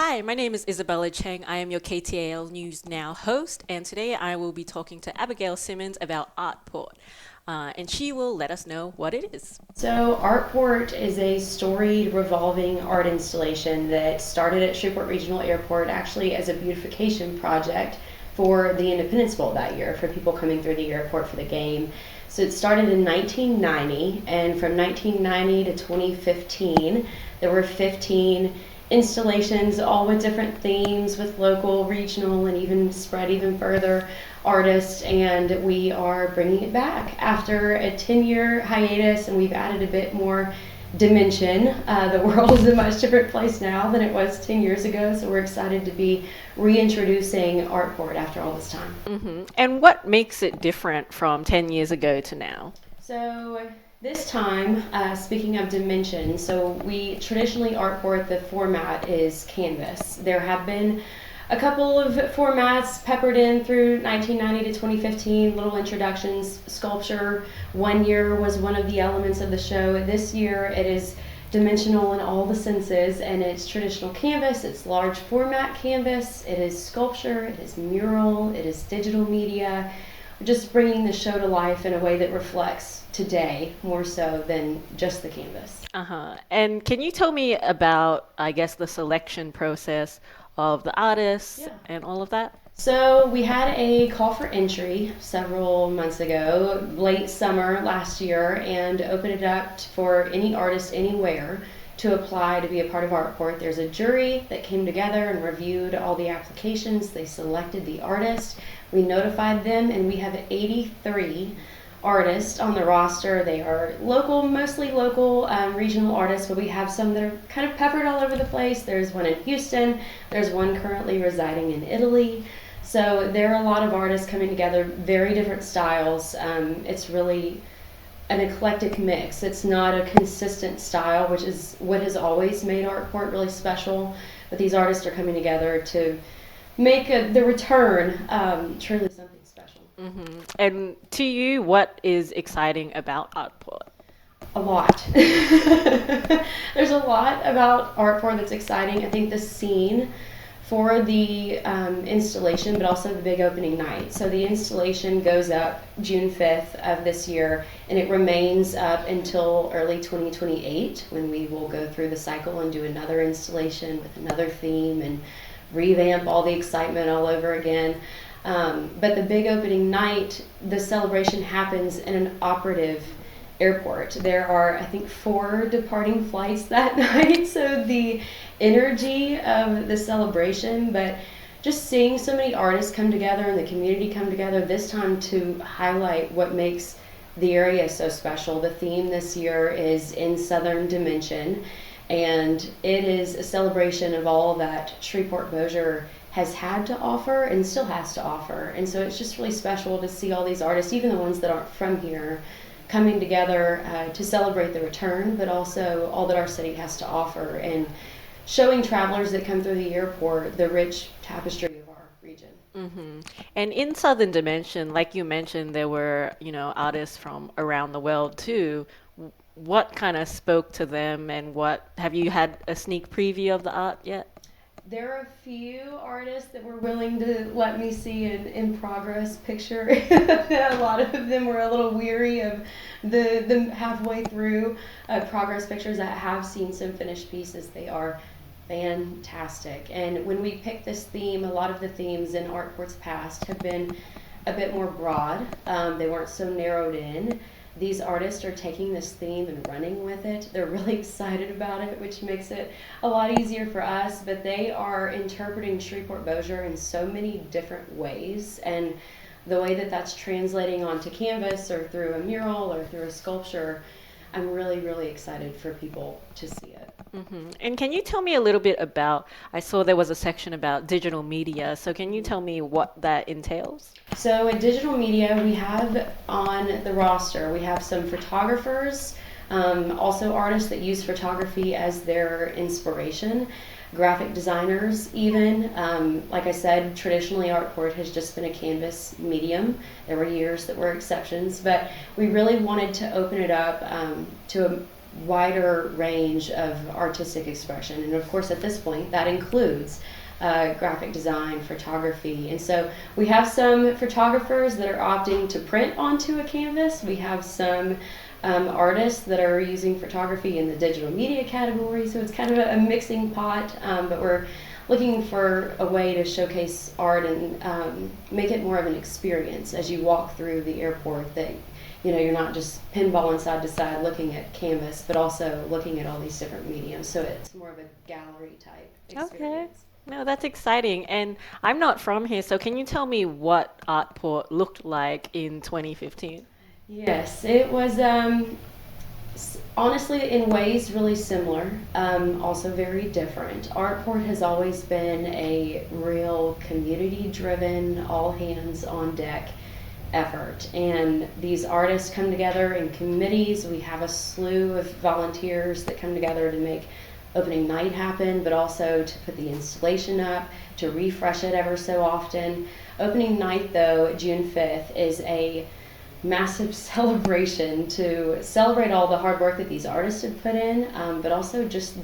Hi, my name is Isabella Cheng. I am your KTAL News Now host, and today I will be talking to Abigail Simmons about ARTPORT, and she will let us know what it is. So, ARTPORT is a storied revolving art installation that started at Shreveport Regional Airport actually as a beautification project for the Independence Bowl that year for people coming through the airport for the game. So, it started in 1990, and from 1990 to 2015, there were 15 installations, all with different themes, with local, regional, and even spread even further artists. And we are bringing it back after a 10-year hiatus, and we've added a bit more dimension. The world is a much different place now than it was 10 years ago, so we're excited to be reintroducing ARTPORT after all this time. And what makes it different from 10 years ago to now? So this time, speaking of dimension, so we traditionally ARTPORT, the format is canvas. There have been a couple of formats peppered in through 1990 to 2015, little introductions. Sculpture one year was one of the elements of the show. This year it is dimensional in all the senses, and it's traditional canvas, it's large format canvas, it is sculpture, it is mural, it is digital media. We're just bringing the show to life in a way that reflects today more so than just the canvas. And can you tell me about, I guess, the selection process of the artists Yeah. and all of that? So we had a call for entry several months ago, late summer last year, and opened it up for any artist anywhere to apply to be a part of ARTPORT. There's a jury that came together and reviewed all the applications. They selected the artist. We notified them, and we have 83 artists on the roster. They are local, mostly local, regional artists, but we have some that are kind of peppered all over the place. There's one in Houston. There's one currently residing in Italy. So there are a lot of artists coming together, very different styles. It's really an eclectic mix. It's not a consistent style, which is what has always made ARTPORT really special. But these artists are coming together to make the return truly something special. And to you, what is exciting about ARTPORT? A lot. There's a lot about ARTPORT that's exciting. I think the scene for the installation, but also the big opening night. So the installation goes up June 5th of this year, and it remains up until early 2028 when we will go through the cycle and do another installation with another theme and revamp all the excitement all over again. But the big opening night, the celebration happens in an operative airport. There are, I think, 4 departing flights that night, so the energy of the celebration, but just seeing so many artists come together and the community come together this time to highlight what makes the area so special. The theme this year is In Southern Dimension, and it is a celebration of all that Shreveport Bossier has had to offer and still has to offer. And so it's just really special to see all these artists, even the ones that aren't from here, coming together to celebrate the return, but also all that our city has to offer, and showing travelers that come through the airport the rich tapestry of our region. And in Southern Dimension, like you mentioned, there were, artists from around the world too. What kind of spoke to them, and what have you had a sneak preview of the art yet? There are a few artists that were willing to let me see an in progress picture. A lot of them were a little weary of the halfway through progress pictures. I have seen some finished pieces. They are fantastic. And when we picked this theme, a lot of the themes in ARTPORT's past have been a bit more broad. They weren't so narrowed in. These artists are taking this theme and running with it. They're really excited about it, which makes it a lot easier for us, but they are interpreting Shreveport Bossier in so many different ways, and the way that that's translating onto canvas or through a mural or through a sculpture, I'm really, really excited for people to see it. And can you tell me a little bit about, I saw there was a section about digital media, so can you tell me what that entails? So in digital media, we have on the roster, we have some photographers, also artists that use photography as their inspiration, graphic designers even. Like I said, traditionally ARTPORT has just been a canvas medium. There were years that were exceptions, but we really wanted to open it up to wider range of artistic expression. And of course, at this point, that includes graphic design, photography. And so we have some photographers that are opting to print onto a canvas. We have some artists that are using photography in the digital media category. So it's kind of a mixing pot, but we're looking for a way to showcase art and make it more of an experience as you walk through the airport, that you're not just pinballing side to side looking at canvas, but also looking at all these different mediums. So it's more of a gallery type experience. Okay. No, that's exciting. And I'm not from here, so can you tell me what Artport looked like in 2015? Yes, it was honestly in ways really similar, also very different. Artport has always been a real community driven, all hands on deck effort, and these artists come together in committees. We have a slew of volunteers that come together to make opening night happen, but also to put the installation up, to refresh it ever so often. Opening night, though, June 5th, is a massive celebration to celebrate all the hard work that these artists have put in, but also just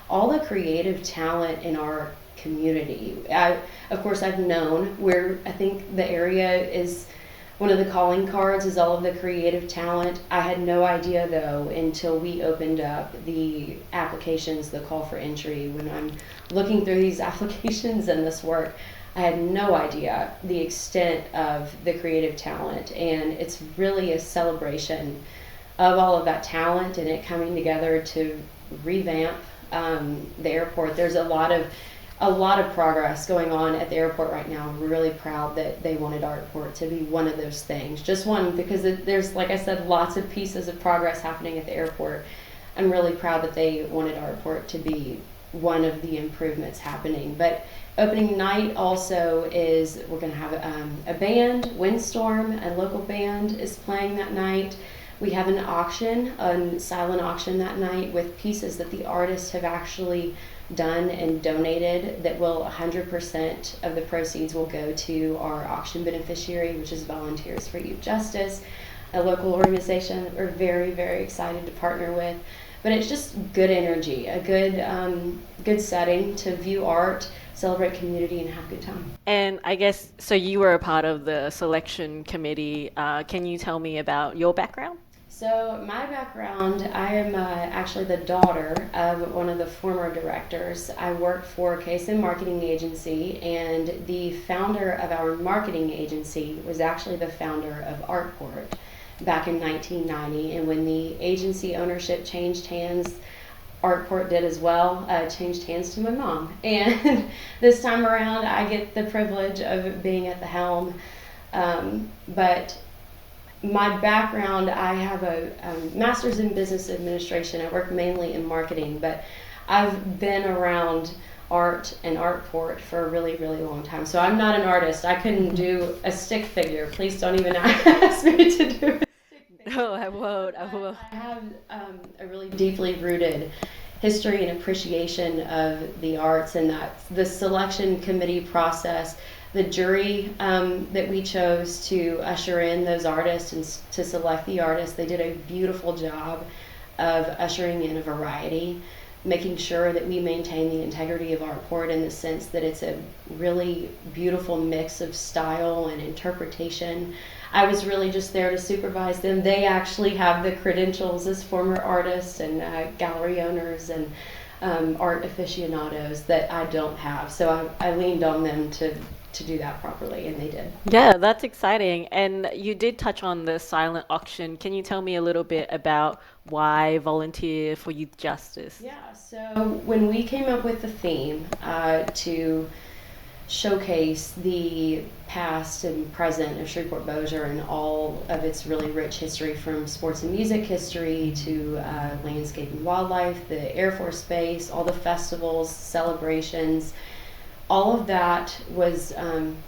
all the creative talent in our community. Of course, I've known where I think the area is. One of the calling cards is all of the creative talent. I had no idea, though, until we opened up the applications, the call for entry. When I'm looking through these applications and this work, I had no idea the extent of the creative talent. And it's really a celebration of all of that talent and it coming together to revamp the airport. There's a lot of progress going on at the airport right now. We're really proud that they wanted Artport to be one of those things. Just one, because there's, like I said, lots of pieces of progress happening at the airport. I'm really proud that they wanted Artport to be one of the improvements happening. But opening night also is, we're going to have a band, Windstorm, a local band is playing that night. We have an auction, a silent auction that night with pieces that the artists have actually done and donated, that will 100% of the proceeds will go to our auction beneficiary, which is Volunteers for Youth Justice, a local organization that we're very, very excited to partner with. But it's just good energy, a good setting to view art, celebrate community, and have a good time. And I guess, so you were a part of the selection committee. Can you tell me about your background? So my background, I am actually the daughter of one of the former directors. I worked for KSM Marketing Agency, and the founder of our marketing agency was actually the founder of Artport back in 1990. And when the agency ownership changed hands, Artport did as well, changed hands to my mom. And this time around, I get the privilege of being at the helm. But my background, I have a master's in business administration. I work mainly in marketing, but I've been around art and Artport for a really, really long time. So I'm not an artist. I couldn't do a stick figure. Please don't even ask me to do a stick figure. No, I won't. I won't. I have a really deeply rooted history and appreciation of the arts, and that the selection committee process, the jury that we chose to usher in those artists and to select the artists, they did a beautiful job of ushering in a variety, making sure that we maintain the integrity of Artport in the sense that it's a really beautiful mix of style and interpretation. I was really just there to supervise them. They actually have the credentials as former artists and gallery owners and art aficionados that I don't have. So I leaned on them to do that properly, and they did. Yeah, that's exciting. And you did touch on the silent auction. Can you tell me a little bit about why Volunteer for Youth Justice? Yeah, so when we came up with the theme to showcase the past and present of Shreveport Bossier and all of its really rich history, from sports and music history to landscape and wildlife, the Air Force Base, all the festivals, celebrations, all of that was,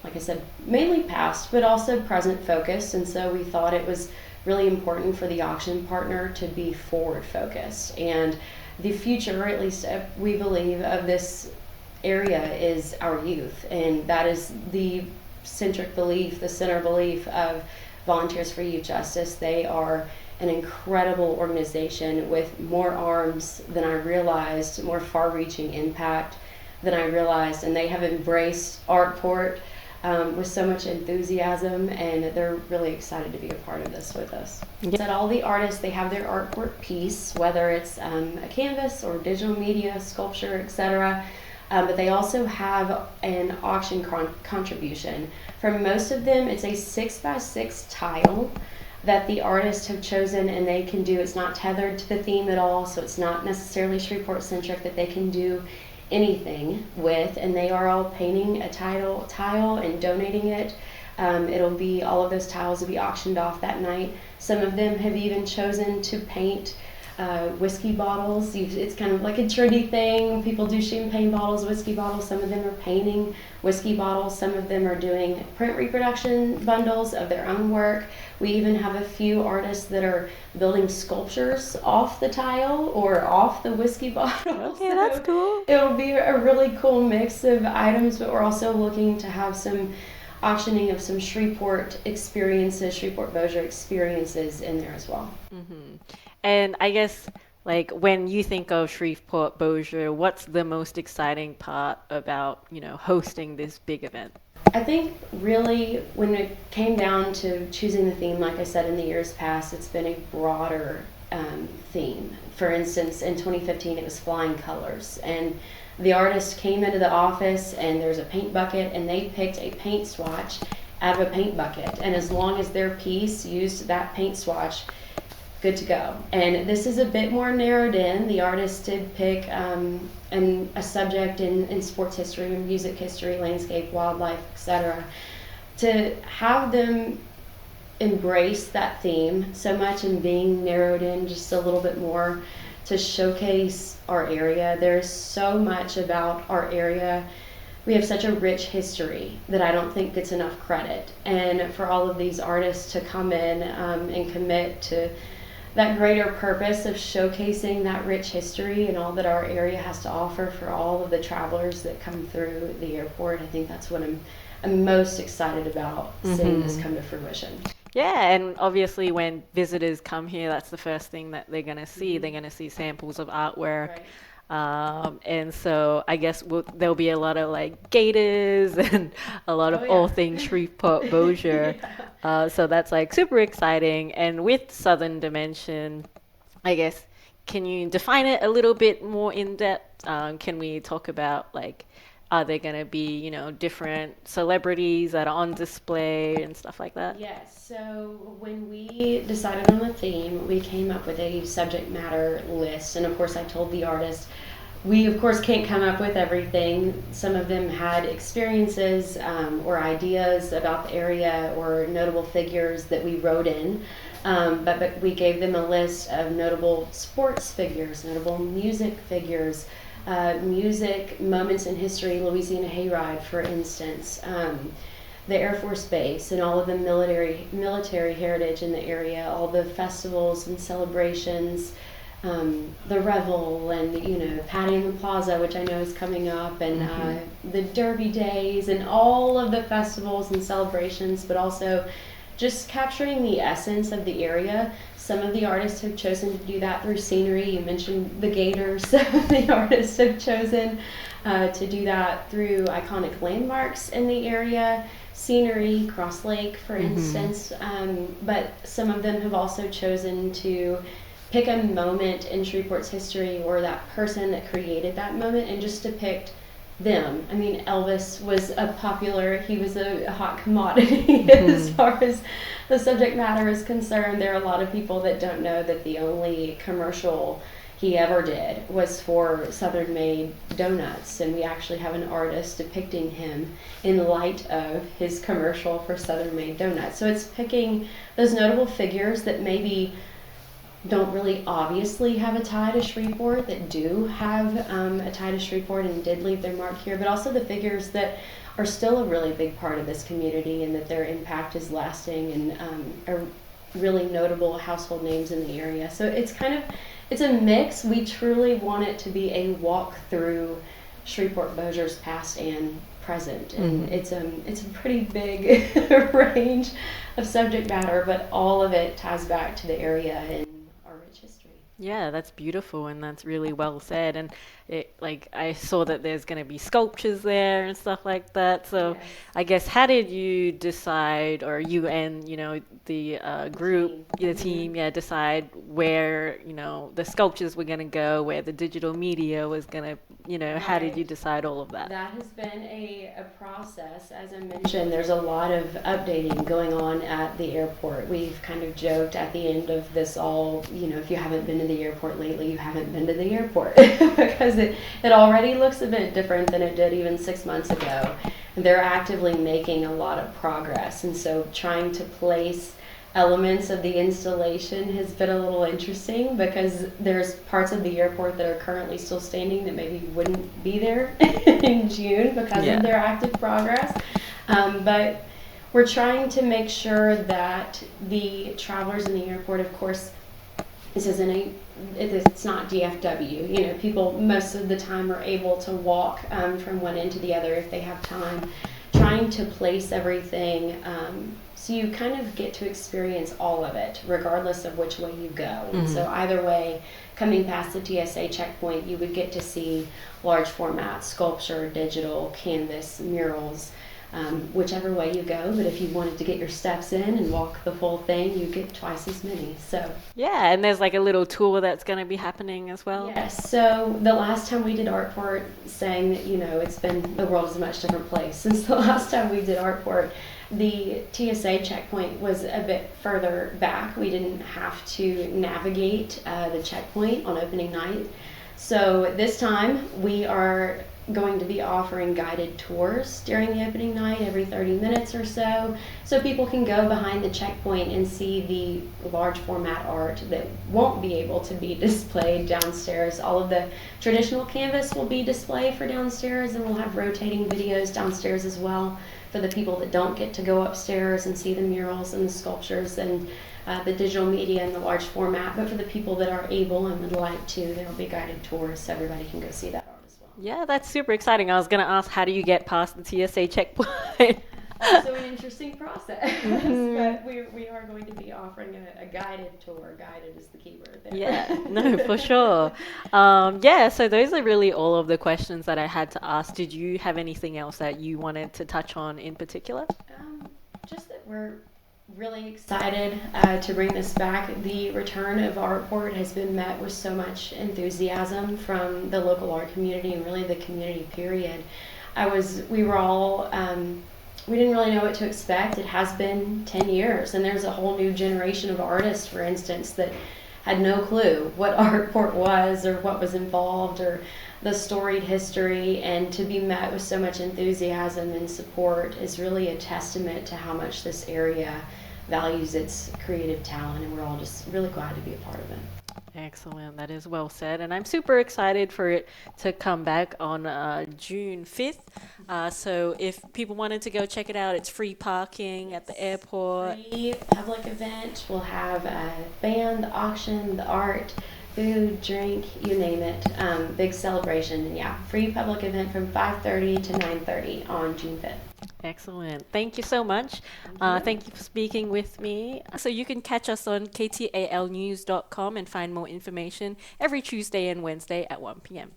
like I said, mainly past, but also present focused. And so we thought it was really important for the auction partner to be forward focused. And the future, or at least we believe, of this area is our youth. And that is the centric belief, the center belief of Volunteers for Youth Justice. They are an incredible organization with more arms than I realized, more far-reaching impact than I realized, and they have embraced ARTPORT with so much enthusiasm, and they're really excited to be a part of this with us. Yeah. That all the artists, they have their ARTPORT piece, whether it's a canvas or digital media, sculpture, etc. But they also have an auction contribution. For most of them, it's a 6x6 tile that the artists have chosen, and they can do, it's not tethered to the theme at all, so it's not necessarily Shreveport centric, that they can do anything with, and they are all painting a tile and donating it. It'll be, all of those tiles will be auctioned off that night. Some of them have even chosen to paint whiskey bottles. It's kind of like a trendy thing. People do champagne bottles, whiskey bottles. Some of them are painting whiskey bottles. Some of them are doing print reproduction bundles of their own work. We even have a few artists that are building sculptures off the tile or off the whiskey bottle. Okay, that's cool. It'll be a really cool mix of items, but we're also looking to have some auctioning of some Shreveport experiences, Shreveport Bossier experiences in there as well. Mm-hmm. And I guess, like, when you think of Shreveport Bossier, what's the most exciting part about, hosting this big event? I think really when it came down to choosing the theme, like I said, in the years past, it's been a broader theme. For instance, in 2015, it was flying colors, and the artist came into the office and there's a paint bucket, and they picked a paint swatch out of a paint bucket, and as long as their piece used that paint swatch, good to go. And this is a bit more narrowed in. The artist did pick a subject in sports history, music history, landscape, wildlife, etc. To have them embrace that theme so much and being narrowed in just a little bit more to showcase our area. There's so much about our area. We have such a rich history that I don't think gets enough credit. And for all of these artists to come in and commit to that greater purpose of showcasing that rich history and all that our area has to offer for all of the travelers that come through the airport, I think that's what I'm most excited about, seeing this come to fruition. Yeah, and obviously when visitors come here, that's the first thing that they're going to see. They're going to see samples of artwork. Right. And so I guess there'll be a lot of like gators and a lot of all things Shreveport Bossier. So that's like super exciting. And with Southern Dimension, I guess, can you define it a little bit more in depth? Can we talk about like, are there going to be, different celebrities that are on display and stuff like that? Yes. So when we decided on the theme, we came up with a subject matter list. And of course, I told the artist, we of course can't come up with everything. Some of them had experiences or ideas about the area or notable figures that we wrote in. But we gave them a list of notable sports figures, notable music figures, music moments in history, Louisiana Hayride, for instance, the Air Force Base and all of the military heritage in the area, all the festivals and celebrations, the Revel, and Patty and the Plaza, which I know is coming up, and the Derby Days, and all of the festivals and celebrations, but also just capturing the essence of the area. Some of the artists have chosen to do that through scenery. You mentioned the gators. Some of the artists have chosen to do that through iconic landmarks in the area, scenery, Cross Lake, for instance. But some of them have also chosen to pick a moment in Shreveport's history or that person that created that moment and just depict them. I mean, Elvis was he was a hot commodity as far as the subject matter is concerned. There are a lot of people that don't know that the only commercial he ever did was for Southern Made Donuts, and we actually have an artist depicting him in light of his commercial for Southern Made Donuts. So it's picking those notable figures that maybe don't really obviously have a tie to Shreveport, that do have a tie to Shreveport and did leave their mark here, but also the figures that are still a really big part of this community and that their impact is lasting and are really notable household names in the area. So it's a mix. We truly want it to be a walk through Shreveport Bossier's past and present, and it's a pretty big range of subject matter, but all of it ties back to the area and our rich history. Yeah, that's beautiful and that's really well said. And like I saw that there's going to be sculptures there and stuff like that. So Yes. I guess how did you decide, or you and the group, Team. the team, yeah, decide where the sculptures were going to go, where the digital media was going to, how did you Right. decide all of that? That has been a process. As I mentioned, there's a lot of updating going on at the airport. We've kind of joked at the end of this all, if you haven't been to the airport lately, you haven't been to the airport because it already looks a bit different than it did even 6 months ago. They're actively making a lot of progress. And so trying to place elements of the installation has been a little interesting because there's parts of the airport that are currently still standing that maybe wouldn't be there in June because Yeah. of their active progress. But we're trying to make sure that the travelers in the airport, of course, this isn't it's not DFW. People most of the time are able to walk from one end to the other if they have time. Trying to place everything so you kind of get to experience all of it, regardless of which way you go. And so either way, coming past the TSA checkpoint, you would get to see large format sculpture, digital, canvas, murals, whichever way you go. But if you wanted to get your steps in and walk the full thing, you get twice as many. So Yeah, and there's like a little tour that's going to be happening as well. yes. So the last time we did ARTPORT, saying that it's been the world is a much different place since the last time we did ARTPORT. The TSA checkpoint was a bit further back. We didn't have to navigate the checkpoint on opening night. So this time we are going to be offering guided tours during the opening night every 30 minutes or so people can go behind the checkpoint and see the large format art that won't be able to be displayed downstairs. All of the traditional canvas will be displayed for downstairs, and we'll have rotating videos downstairs as well for the people that don't get to go upstairs and see the murals and the sculptures and the digital media and the large format. But for the people that are able and would like to, there will be guided tours so everybody can go see that art as well. Yeah, that's super exciting. I was going to ask, how do you get past the TSA checkpoint? Also an interesting process, but we are going to be offering a guided tour. Guided is the key word there. Yeah, no, for sure. Yeah, so those are really all of the questions that I had to ask. Did you have anything else that you wanted to touch on in particular? Just that we're really excited to bring this back. The return of ARTPORT has been met with so much enthusiasm from the local art community and really the community period. We were all, we didn't really know what to expect. It has been 10 years, and there's a whole new generation of artists, for instance, that had no clue what ARTPORT was or what was involved or the storied history, and to be met with so much enthusiasm and support is really a testament to how much this area values its creative talent, and we're all just really glad to be a part of it. Excellent. That is well said. And I'm super excited for it to come back on June 5th. So if people wanted to go check it out, it's free parking at the airport. Free public event. We'll have a band, the auction, the art, food, drink, you name it. Big celebration. And yeah, free public event from 5:30 to 9:30 on June 5th. Excellent. Thank you so much. Thank you for speaking with me. So you can catch us on KTALnews.com and find more information every Tuesday and Wednesday at 1 p.m.